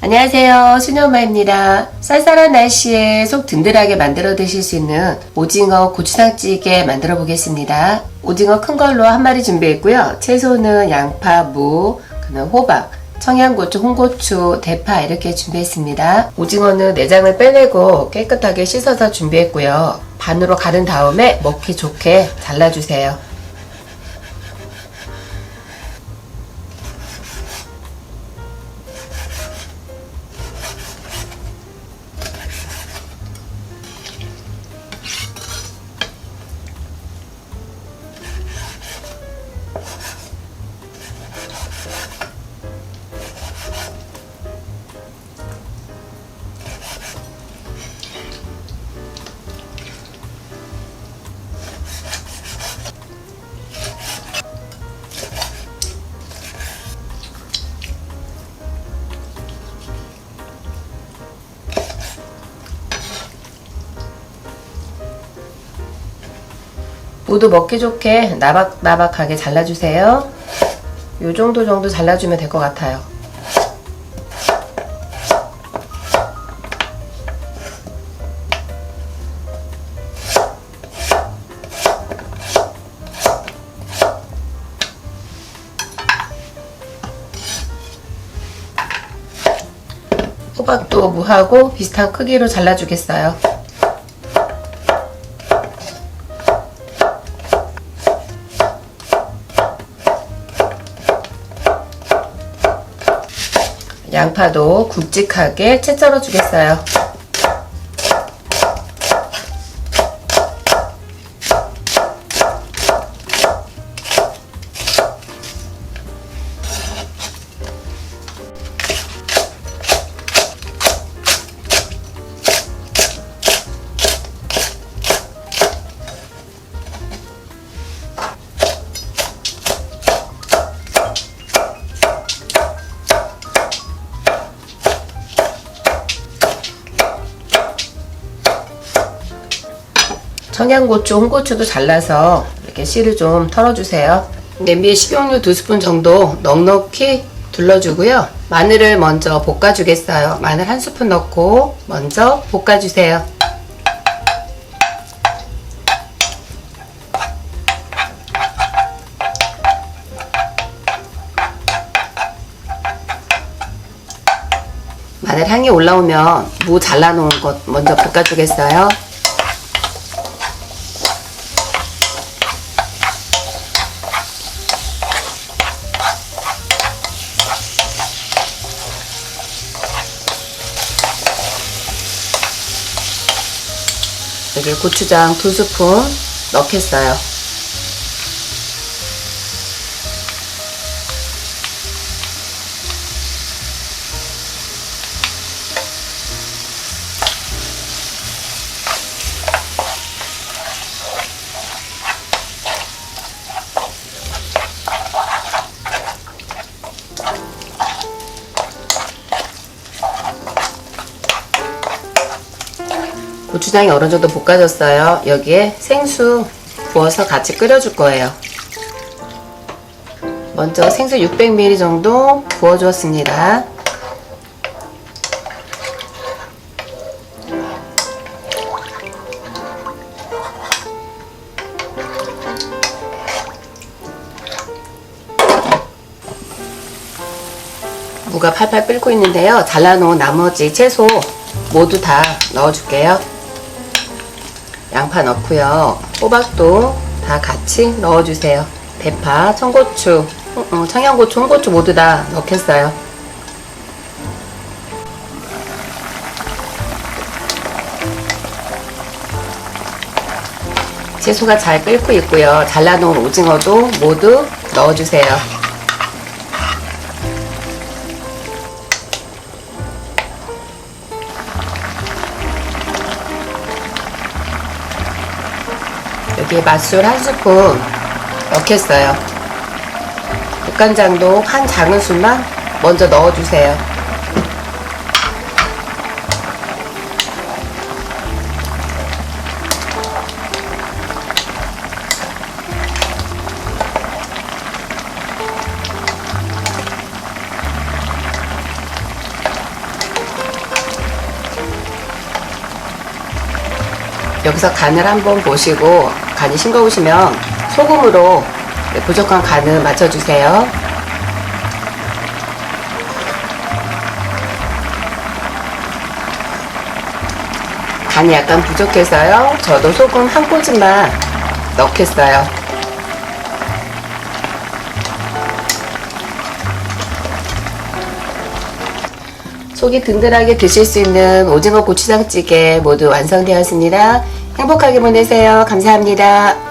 안녕하세요. 수녀엄마입니다. 쌀쌀한 날씨에 속 든든하게 만들어 드실 수 있는 오징어 고추장찌개 만들어 보겠습니다. 오징어 큰 걸로 한 마리 준비했고요. 채소는 양파, 무, 그다음 호박, 청양고추, 홍고추, 대파 이렇게 준비했습니다. 오징어는 내장을 빼내고 깨끗하게 씻어서 준비했고요. 반으로 가른 다음에 먹기 좋게 잘라주세요. 무도 먹기 좋게 나박나박하게 잘라주세요. 요 정도 잘라주면 될 것 같아요. 호박도 무하고 비슷한 크기로 잘라주겠어요. 양파도 굵직하게 채 썰어 주겠어요. 청양고추, 홍고추도 잘라서 이렇게 씨를 좀 털어주세요. 냄비에 식용유 2스푼 정도 넉넉히 둘러주고요. 마늘을 먼저 볶아주겠어요. 마늘 1스푼 넣고 먼저 볶아주세요. 마늘 향이 올라오면 무 잘라놓은 것 먼저 볶아주겠어요. 여기 고추장 2스푼 넣겠어요. 고추장이 어느 정도 볶아졌어요. 여기에 생수 부어서 같이 끓여줄 거예요. 먼저 생수 600ml 정도 부어주었습니다. 무가 팔팔 끓고 있는데요. 잘라놓은 나머지 채소 모두 다 넣어줄게요. 양파 넣고요. 호박도 다 같이 넣어주세요. 대파, 청고추, 청양고추, 홍고추 모두 다 넣겠어요. 채소가 잘 끓고 있고요. 잘라놓은 오징어도 모두 넣어주세요. 여기에 맛술 1스푼 넣겠어요. 국간장도 한 작은술만 먼저 넣어주세요. 여기서 간을 한번 보시고 간이 싱거우시면 소금으로 부족한 간을 맞춰주세요. 간이 약간 부족해서요. 저도 소금 한 꼬집만 넣겠어요. 속이 든든하게 드실 수 있는 오징어 고추장찌개 모두 완성되었습니다. 행복하게 보내세요. 감사합니다.